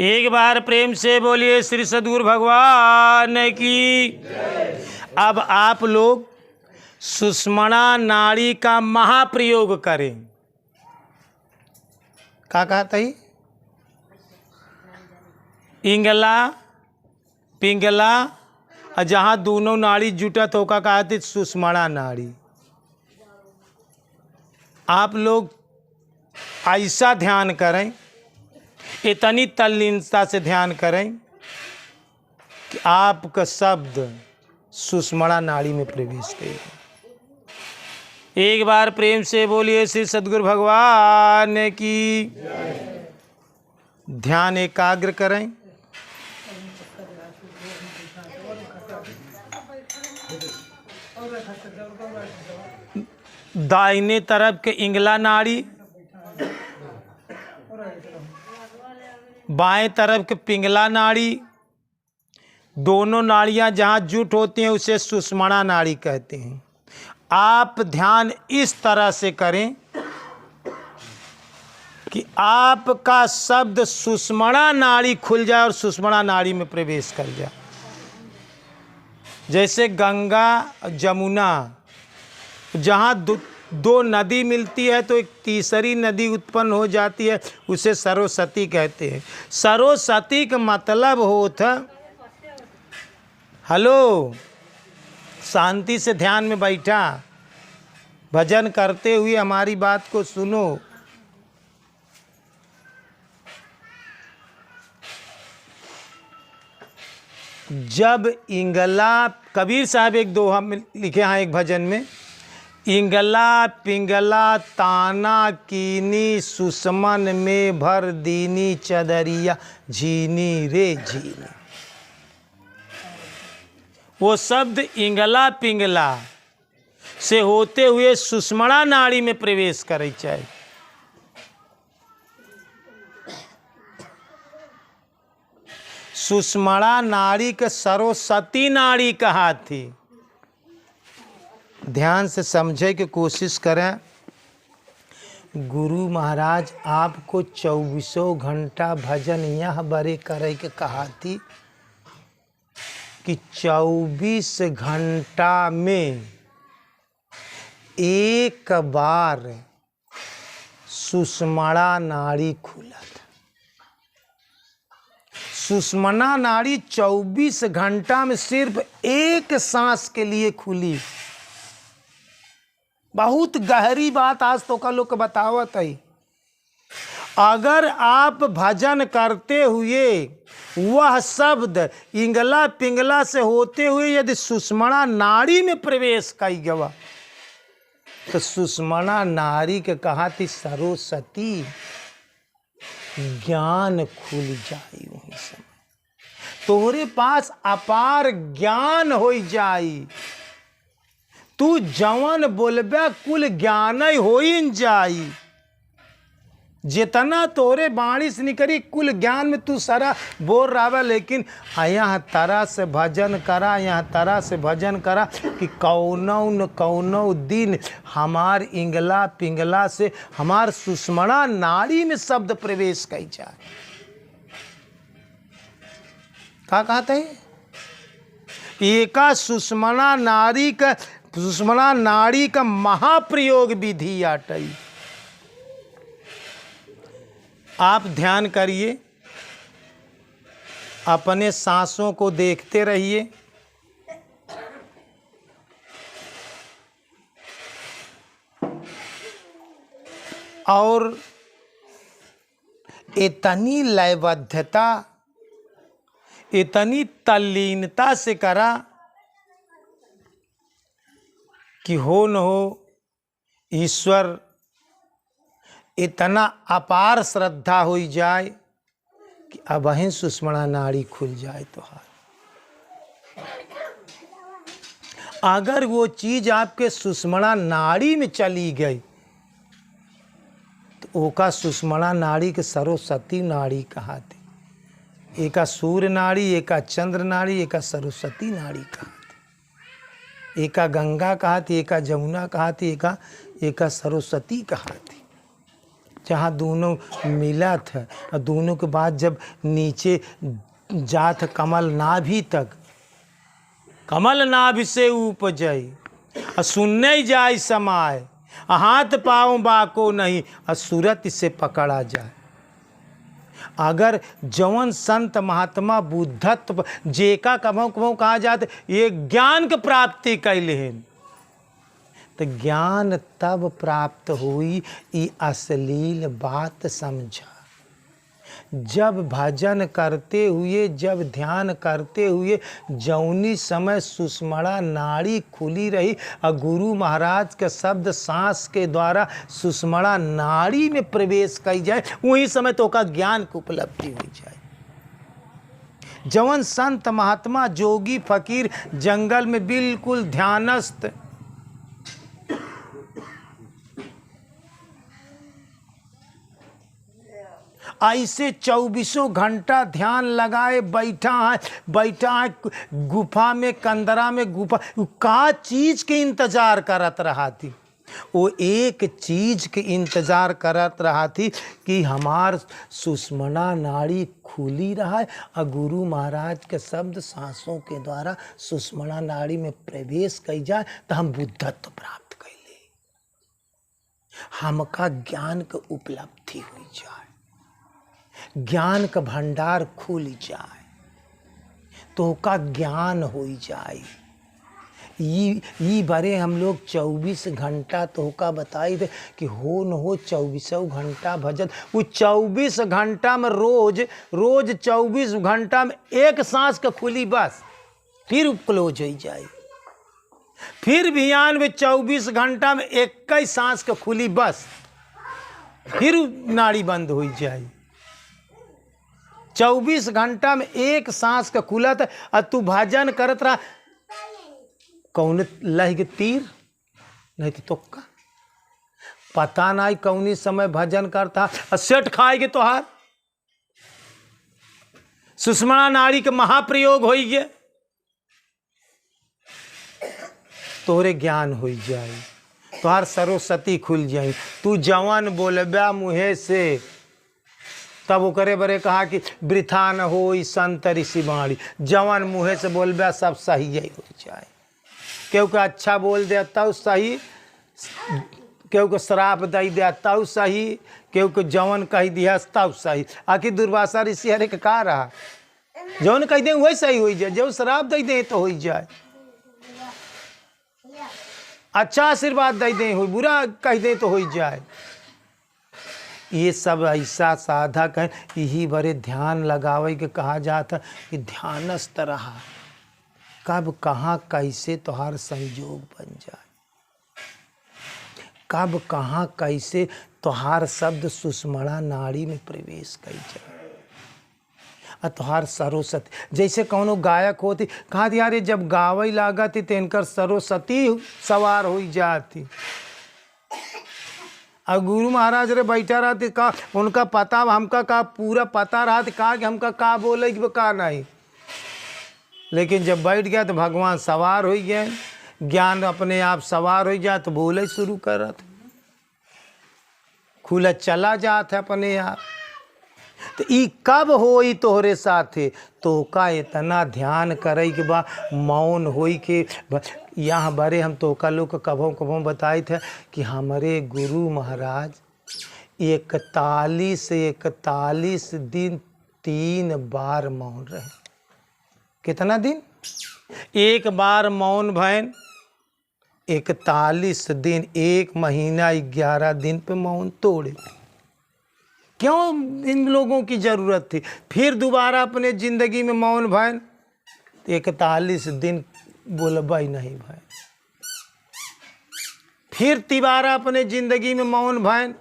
एक बार प्रेम से बोलिए श्री सद्गुरु भगवान की। अब आप लोग सुषुम्ना नाड़ी का महाप्रयोग करें। क्या कहा था? इंगला पिंगला और जहाँ दोनों नाड़ी जुटत होकर कहा थे सुषुम्ना नाड़ी। आप लोग ऐसा ध्यान करें, इतनी तल्लीनता से ध्यान करें कि आपका शब्द सुषुम्ना नाड़ी में प्रवेश करेगा। एक बार प्रेम से बोलिए श्री सद्गुरु भगवान की। ध्यान एकाग्र करें। दाहिने तरफ के इंगला नाड़ी, बाएं तरफ के पिंगला नाड़ी, दोनों नाड़ियां जहां जुट होती हैं उसे सुषुम्ना नाड़ी कहते हैं। आप ध्यान इस तरह से करें कि आपका शब्द सुषुम्ना नाड़ी खुल जाए और सुषुम्ना नाड़ी में प्रवेश कर जाए। जैसे गंगा जमुना जहाँ दो नदी मिलती है तो एक तीसरी नदी उत्पन्न हो जाती है, उसे सरस्वती कहते हैं। सरस्वती का मतलब होता, हेलो, शांति से ध्यान में बैठा, भजन करते हुए हमारी बात को सुनो। जब इंगला, कबीर साहब एक दोहा में लिखे हैं एक भजन में, इंगला पिंगला ताना कीनी सुषमन में भर दीनी चदरिया झीनी रे झीनी। वो शब्द इंगला पिंगला से होते हुए सुषुम्ना नाड़ी में प्रवेश करे चाहिए। सुषुम्ना नाड़ी के सरस्वती नाड़ी कहा थी। ध्यान से समझे की कोशिश करें। गुरु महाराज आपको 24 घंटा भजन यह बड़े करे के कहा थी कि 24 घंटा में एक बार सुषुम्ना नाड़ी खुला था। सुषुम्ना नाड़ी 24 घंटा में सिर्फ एक सांस के लिए खुली। बहुत गहरी बात आज तो का लोग बतावत है। अगर आप भजन करते हुए वह शब्द इंगला पिंगला से होते हुए यदि सुषुम्ना नाड़ी में प्रवेश कर गया तो सुषुम्ना नाड़ी के कहा थी सरस्वती ज्ञान खुल जाई। वही समय तोहरे पास अपार ज्ञान हो जाई। तू जवन बोलबे कुल ज्ञान हो जाई। जितना तोरे बाणी से निकली कुल ज्ञान में तू सारा बोल रहा। लेकिन यहाँ तरह से भजन करा, यहाँ तरह से भजन करा कि कौनो न कौनो दिन हमार इंगला पिंगला से हमार सुषुम्ना नाड़ी में शब्द प्रवेश कर जाए। क्या कहते हैं? एका सुषुम्ना नाड़ी का महाप्रयोग विधि आटई। आप ध्यान करिए, अपने सांसों को देखते रहिए। और इतनी लयबद्धता, इतनी तल्लीनता से करा कि हो न हो ईश्वर इतना अपार श्रद्धा हो जाए कि अब वहीं सुषुम्ना नाड़ी खुल जाए। तो अगर वो चीज आपके सुषुम्ना नाड़ी में चली गई तो ओका सुषुम्ना नाड़ी के सरस्वती नाड़ी कहा थी। एका सूर्य नाड़ी, एका चंद्र नाड़ी, एका सरस्वती नाड़ी कहा थी। एका गंगा कहा थी, एका जमुना कहा थी, एका सरस्वती कहा थी। जहाँ दोनों मिला था और दोनों के बाद जब नीचे जात कमल नाभि तक, कमल नाभि से उपजई और सुनने जाय समाय, हाथ पाँव बाको नहीं और सूरत से पकड़ा जाए। अगर जवन संत महात्मा बुद्धत्व जेका कभों कभों कहा जात ये ज्ञान के प्राप्ति कैले हैं, तो ज्ञान तब प्राप्त हुई ई अश्लील बात समझा। जब भजन करते हुए, जब ध्यान करते हुए जौनी समय सुषमणा नाड़ी खुली रही और गुरु महाराज के शब्द सांस के द्वारा सुषमणा नाड़ी में प्रवेश की जाए, वही समय तो का ज्ञान की उपलब्धि हो जाए। जवन संत महात्मा जोगी फकीर जंगल में बिल्कुल ध्यानस्थ, ऐसे 24 घंटा ध्यान लगाए बैठा है गुफा में, कंदरा में गुफा, का चीज के इंतजार करत रहा थी। वो एक चीज के इंतजार करत रहा थी कि हमार सुषमणा नाड़ी खुली रहा और गुरु महाराज के शब्द सांसों के द्वारा सुषमणा नाड़ी में प्रवेश की जाए तो हम बुद्धत्व प्राप्त कर ले, हमका ज्ञान के उपलब्धि हो जाए, ज्ञान का भंडार खुल जाए, तो का ज्ञान हो जाए। ये बारे हम लोग 24 घंटा तो का बताई थे कि हो न हो 24 घंटा भजन। वो 24 घंटा में रोज 24 घंटा में एक सांस का खुली बस, फिर क्लोज हो जाए। फिर बिहान में 24 घंटा में एक ही सांस का खुली बस, फिर नाड़ी बंद हो जाए। 24 घंटा में एक सांस का खुलत और तू भजन करत रहा, कौन लह के तीर नहीं तो तुक्का, पता नहीं कौनी समय भजन करता और सेठ खाएगे तोहार सुषमणा नाड़ी के महाप्रयोग हो गए, तोरे ज्ञान हो जाए, तोहार सरस्वती खुल जाए। तू जवान बोलबा मुहे से, तब वो करे बरे कहा कि वृथा न हो संत ऋषि बाणी, जवान मुँहे से बोलबा सब सही यही हो जाए। क्योंकि अच्छा बोल दे तब सही, क्योंकि श्राप दे दे तब सही, क्योंकि जवन कह दिया तब सही। आखिर दुर्वासा ऋषि हरे का रहा, जवन कह दे वही सही हो जाए, जब श्राप दे दे तो हो जाए, अच्छा आशीर्वाद दे दे हो, बुरा कह दे तो हो जाए। ये सब ऐसा साधक है, यही बड़े ध्यान लगावे के कहा जाता कि ध्यानस्थ रहा, कब कहाँ कैसे तोहार संयोग बन जाए, कब कहाँ कैसे तोहार शब्द सुषमणा नाड़ी में प्रवेश कर जाए और तोहार सरस्वती। जैसे कौनो गायक होती, कहा यार ये जब गावे लागती तो इनकर सरस्वती सवार हो जाती। और गुरु महाराज रे बैठा रहते का उनका पता, हमका का पूरा पता रहा था कहा कि हमका का बोले कि का नहीं, लेकिन जब बैठ गया तो भगवान सवार हो गए, ज्ञान अपने आप सवार हो जाए तो बोले शुरू कर रहा था, खुला चला जाता है अपने आप। तो ई कब होई तोहरे साथे, तो का इतना ध्यान करे कि बा मौन होई के यहाँ बारे हम तो का लोग कभों कभों बताए थे कि हमारे गुरु महाराज 41 दिन 3 बार मौन रहे। कितना दिन? एक बार मौन भैन 41 दिन, 1 महीना 11 दिन पे मौन तोड़े। क्यों इन लोगों की ज़रूरत थी? फिर दोबारा अपने ज़िंदगी में मौन भैन 41 दिन बोलबा ही नहीं भैन। फिर तिबारा अपने ज़िंदगी में मौन भैन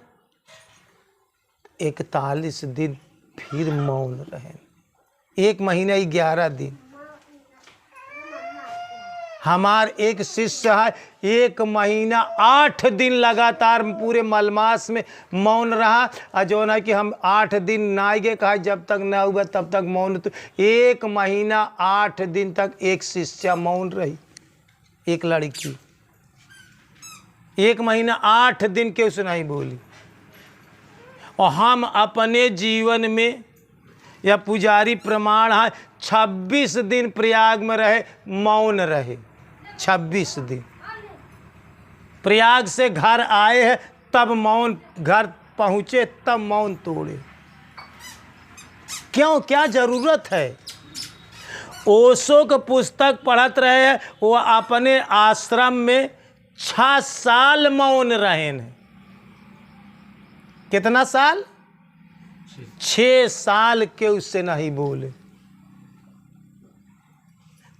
41 दिन फिर मौन रहे, 1 महीना 11 दिन। हमार एक शिष्य है 1 महीना 8 दिन लगातार पूरे मलमास में मौन रहा, और जो ना कि हम 8 दिन ना गए, कहा जब तक ना हुआ तब तक मौन। तो 1 महीना 8 दिन तक एक शिष्या मौन रही, एक लड़की 1 महीना 8 दिन के उसे नहीं बोली। और हम अपने जीवन में, यह पुजारी प्रमाण है, 26 दिन प्रयाग में रहे, मौन रहे। 26 दिन प्रयाग से घर आए हैं, तब मौन, घर पहुँचे तब मौन तोड़े। क्यों, क्या जरूरत है? ओशो का पुस्तक पढ़त रहे हैं, वो अपने आश्रम में 6 साल मौन रहे हैं। कितना साल? 6 साल के उससे नहीं बोले।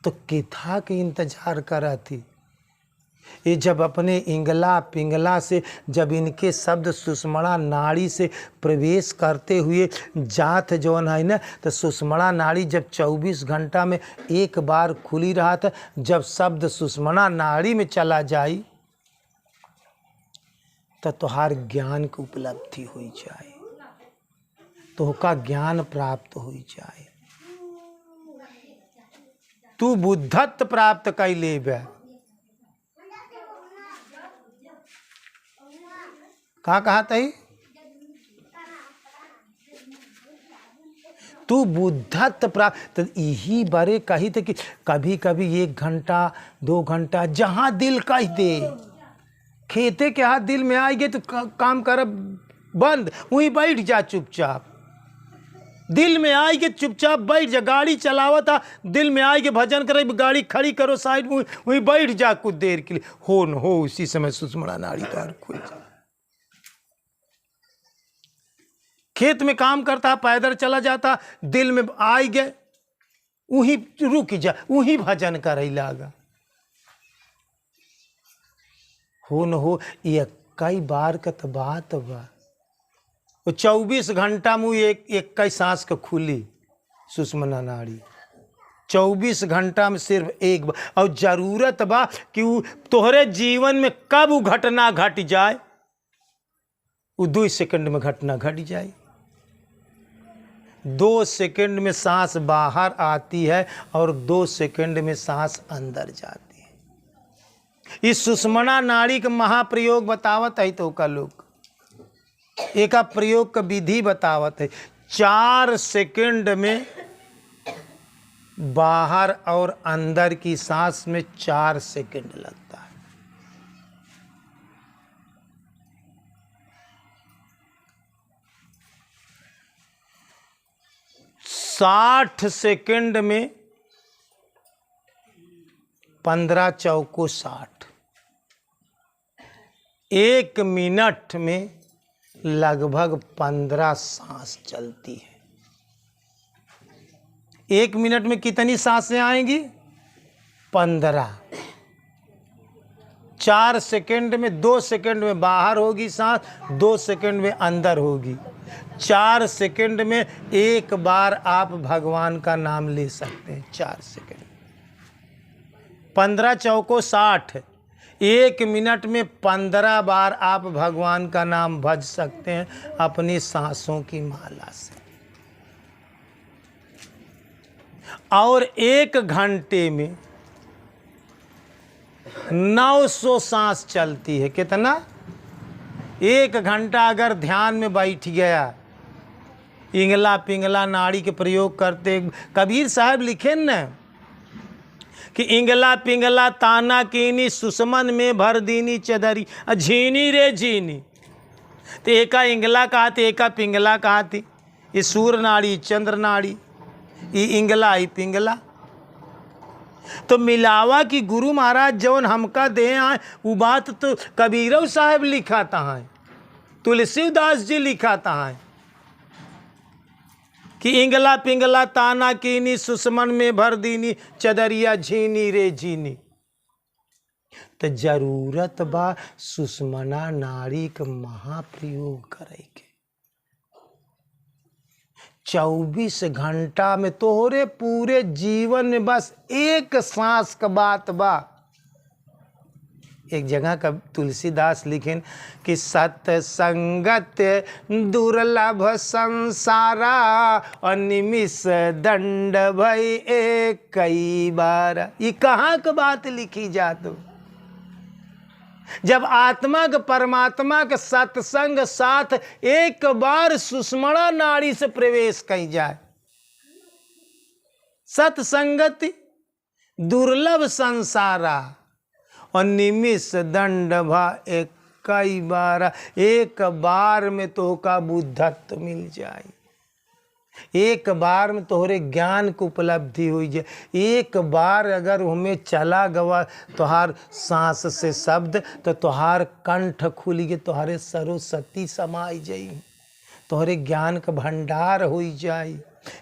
तो किथा के इंतजार करा थी। ये जब अपने इंगला पिंगला से जब इनके शब्द सुषमणा नाड़ी से प्रवेश करते हुए जात जौन है ना, तो सुषमणा नाड़ी जब 24 घंटा में एक बार खुली रहा था, जब शब्द सुषमणा नाड़ी में चला जाई तो तुहार ज्ञान की उपलब्धि हो जाए, तोहका ज्ञान प्राप्त हो जाए, तू बुद्धत्व प्राप्त कर लेबे। कहाँ कहा तही? तू बुद्धत्व प्राप्त। तो यही बारे कही थे कि कभी कभी 1 घंटा 2 घंटा जहाँ दिल कह दे, खेते के हाथ दिल में आएंगे तो काम कर बंद, वहीं बैठ जा चुपचाप। दिल में आएगी चुपचाप बैठ जा। गाड़ी चलावा था, दिल में आएगी भजन करे, गाड़ी खड़ी करो साइड में, वहीं बैठ जा कुछ देर के लिए। हो न हो उसी समय सुषमणा नाड़ी द्वार खुल जा। खेत में काम करता, पैदल चला जाता, दिल में आई गए, वहीं रुक जा, वहीं भजन करे लागा। हो न हो, ये कई बार का तो बात बा। 24 घंटा मुँह एक कई सांस का खुली सुषमणा नाड़ी, 24 घंटा में सिर्फ एक बार। और जरूरत बा कि तोहरे जीवन में कब वो घटना घट जाए, वो 2 सेकंड में घटना घट जाए। 2 सेकंड में सांस बाहर आती है और 2 सेकंड में सांस अंदर जाती है। इस सुषमणा नाड़ी का महाप्रयोग बतावत है तो का लोग एक प्रयोग का विधि बतावत है। 4 सेकंड में बाहर और अंदर की सांस में 4 सेकंड लगता है। 60 सेकंड में 15 चौको 60, 1 मिनट में लगभग 15 सांस चलती है। 1 मिनट में कितनी सांसें आएंगी? 15। 4 सेकंड में 2 सेकंड में बाहर होगी सांस, 2 सेकंड में अंदर होगी। 4 सेकंड में एक बार आप भगवान का नाम ले सकते हैं। 4 सेकंड, 15 चौको 60, 1 मिनट में 15 बार आप भगवान का नाम भज सकते हैं अपनी सांसों की माला से। और 1 घंटे में 900 सांस चलती है। कितना? 1 घंटा अगर ध्यान में बैठ गया, इंगला पिंगला नाड़ी के प्रयोग करते, कबीर साहब लिखे न कि इंगला पिंगला ताना कीनी सुषमन में भर दीनी चदरी झीनी रे झीनी। तो एका इंगला कहा थी, एका पिंगला कहा थी। ये सूर नाड़ी, चंद्र नाड़ी, ये इंगला ही पिंगला। तो मिलावा कि गुरु महाराज जौन हमका दे आए, वो बात तो कबीरव साहब लिखा था, तुलसीदास जी लिखा था कि इंगला पिंगला ताना कीनी सुषमन में भर दीनी चदरिया झीनी रे झीनी। तो जरूरत बा सुषमना नाड़ी का महाप्रयोग करे के। 24 घंटा में तोहरे पूरे जीवन में बस 1 सांस का बात बा। एक जगह का तुलसीदास लिखें कि सत्संगत दुर्लभ संसारा अनिमिष दंड भई एक कई बार। ये कहाँ का बात लिखी जात? जब आत्मा के परमात्मा के सत्संग साथ एक बार सुषमणा नाड़ी से प्रवेश कई जाए, सत्संगति दुर्लभ संसारा और निमिष दंड भा एक कई बार, एक बार में तो का बुद्धत्व मिल जाए, एक बार में तोहरे ज्ञान को उपलब्धि हुई जाए, एक बार अगर हमें चला गवा तोहार सांस से शब्द तो तोहार कंठ खुल गए, तोहरे सरस्वती समाई जाई, तोहरे ज्ञान का भंडार हो जाए।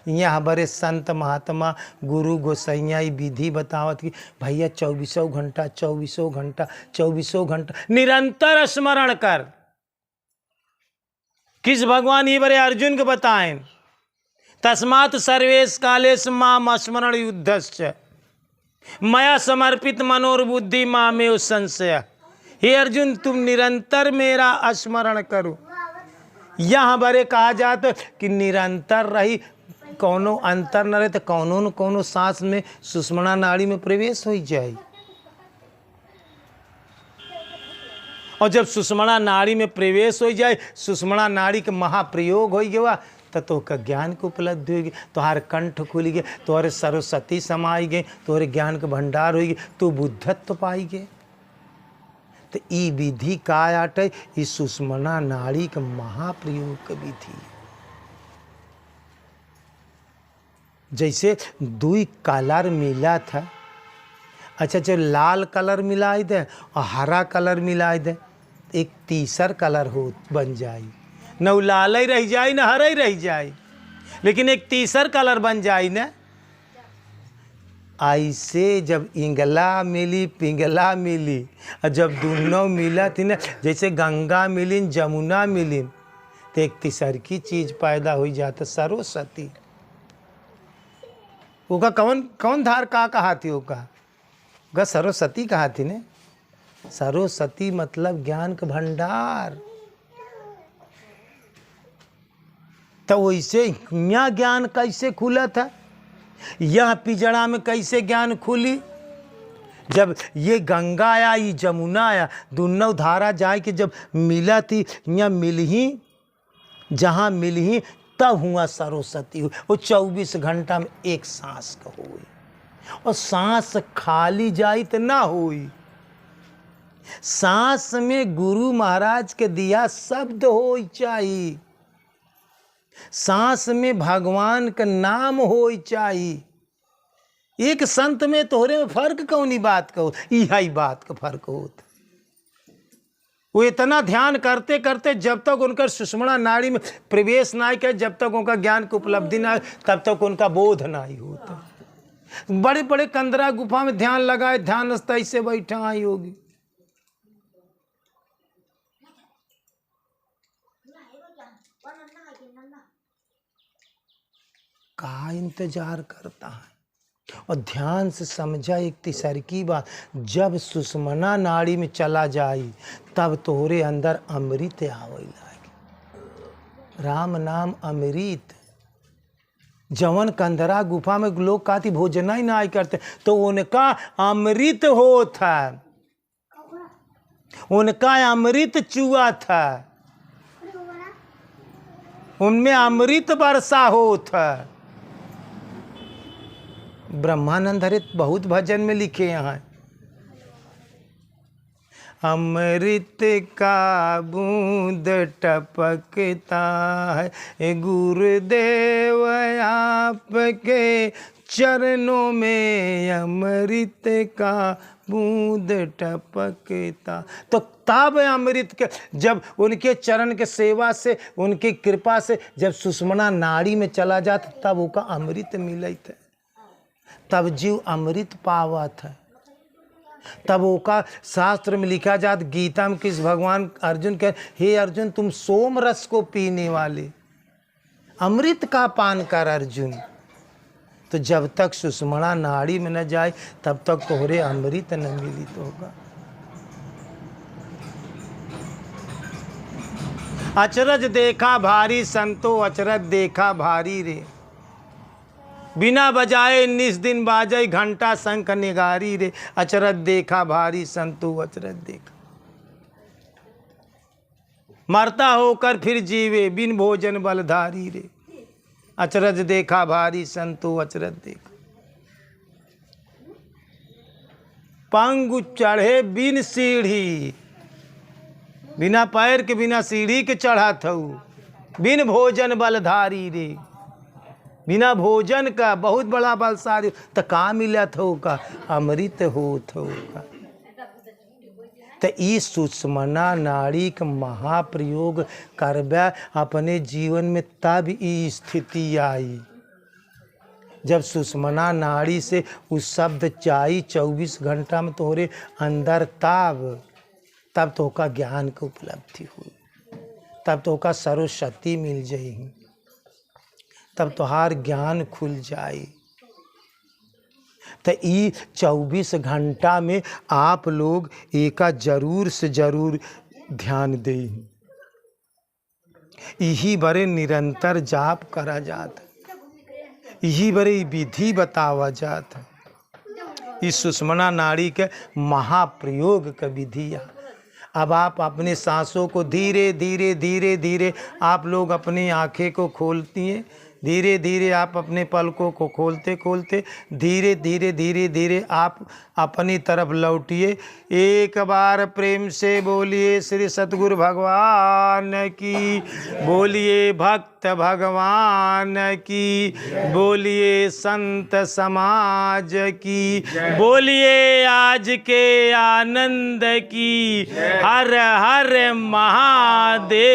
यहाँ बड़े संत महात्मा गुरु गोसैया विधि बतावत कि भैया 24 घंटा निरंतर स्मरण कर। किस भगवान ये बड़े अर्जुन को बताएं, तस्मात् सर्वेश कालेश माम स्मरण युद्धश्च मया समर्पित मनोर्बुद्धि मामेव संशय। हे अर्जुन तुम निरंतर मेरा स्मरण करो। यहाँ बड़े कहा जाता कि निरंतर रही, कौनो अंतर न रहे तो कौनो न कौनो सांस में सुषमणा नाड़ी में प्रवेश हो जाए, और जब सुषमणा नाड़ी में प्रवेश हो जाए, सुषमणा नाड़ी के महाप्रयोग हो गया तो का ज्ञान को उपलब्धि होगी, तुम्हारे कंठ खुल गए, तुम्हारे सरस्वती समाई गए, तुम्हारे ज्ञान का भंडार होगी, तो बुद्धत्व पाई गए। तो ई विधि का आटे, इस सुषमणा नाड़ी का महाप्रयोग का विधि। जैसे दुई कलर मिला था, अच्छा जो लाल कलर मिलाई दे और हरा कलर मिलाई दे, एक तीसर कलर हो बन जाए, न वो लाल ही रह जाए न हरा ही रह जाए, लेकिन एक तीसर कलर बन जाए न। ऐसे जब इंगला मिली पिंगला मिली, और जब दोनों मिला थी ना, जैसे गंगा मिली जमुना मिली, तो एक तीसर की चीज़ पैदा हो जाता, सरस्वती। ओका कौन कौन धार का कहा थी, ओका सरस्वती कहा थी ने। सरस्वती मतलब ज्ञान का भंडार। तो वैसे यहाँ ज्ञान कैसे खुला था, यह पिजड़ा में कैसे ज्ञान खुली, जब ये गंगा आया ये जमुना आया, दोनों धारा जाए कि जब मिला थी, यहाँ मिल ही, जहाँ मिल ही तब हुआ सरस्वती हुई। वो 24 घंटा में एक सांस का हुई, और सांस खाली जाई तो ना हुई, सांस में गुरु महाराज के दिया शब्द हो चाहिए, सांस में भगवान का नाम हो चाहिए। एक संत में तोहरे में फर्क कौनी बात का हो, यही बात का फर्क होता। वो इतना ध्यान करते करते जब तक उनका सुषमणा नाड़ी में प्रवेश ना करे, जब तक उनका ज्ञान की उपलब्धि ना, तब तक उनका बोध ना ही होता। बड़े बड़े कंदरा गुफा में ध्यान लगाए, ध्यान ऐसे बैठा आई होगी। का इंतजार करता है, और ध्यान से समझा एक तीसर की बात, जब सुषमणा नाड़ी में चला जाए तब तोहरे अंदर अमृत आवे लागे। राम नाम अमृत। जवन कंदरा गुफा में लोग कहती भोजन ही ना करते, तो उनका अमृत हो था, उनका अमृत चुआ था, उनमें अमृत वर्षा हो था। ब्रह्मानंद हरे बहुत भजन में लिखे यहाँ, अमृत का बूंद टपकता है गुरुदेव आपके चरणों में, अमृत का बूंद टपकता। तो तब अमृत के, जब उनके चरण के सेवा से, उनकी कृपा से जब सुषमणा नाड़ी में चला जाता, तब उसका अमृत मिलता, तब जीव अमृत पावत है। तब ओका शास्त्र में लिखा जाता, गीता में किस भगवान अर्जुन के, हे अर्जुन तुम सोम रस को पीने वाले, अमृत का पान कर अर्जुन। तो जब तक सुषमणा नाड़ी में न जाए तब तक तोहरे अमृत न मिलित होगा। अचरज देखा भारी संतो, अचरज देखा भारी रे, बिना बजाए 19 दिन बाजे घंटा शंख निगारी रे, अचरज देखा भारी संतो अचरज देखा। मरता होकर फिर जीवे, बिन भोजन बलधारी रे। अचरज देखा भारी संतो अचरज देखा। पंगु चढ़े बिन सीढ़ी, बिना पैर के बिना सीढ़ी के चढ़ा थऊ। बिन भोजन बलधारी रे, बिना भोजन का बहुत बड़ा बलशाली। तो का मिलत हो का? अमृत होत हो का। तो ई सुषमना नाड़ी का महाप्रयोग करबे अपने जीवन में, तब ई स्थिति आई जब सुषमना नाड़ी से उस शब्द चाही 24 घंटा में तोहरे अंदर, तब तो का ज्ञान की उपलब्धि हुई, तब तो का सरस्वती मिल जाई, तब तोहार ज्ञान खुल जाई। तो ई 24 घंटा में आप लोग एका जरूर से जरूर ध्यान दें। यही बड़े निरंतर जाप करा जाता, यही बड़े विधि बतावा जाता। इस सुषमना नाड़ी के महाप्रयोग का विधि। अब आप अपने सांसों को धीरे धीरे धीरे धीरे आप लोग अपनी आँखें को खोलती हैं, धीरे धीरे आप अपने पलकों को खोलते खोलते धीरे धीरे धीरे धीरे आप अपनी तरफ लौटिए। एक बार प्रेम से बोलिए श्री सतगुरु भगवान की, बोलिए भक्त भगवान की, बोलिए संत समाज की, बोलिए आज के आनंद की। हर हर महादेव।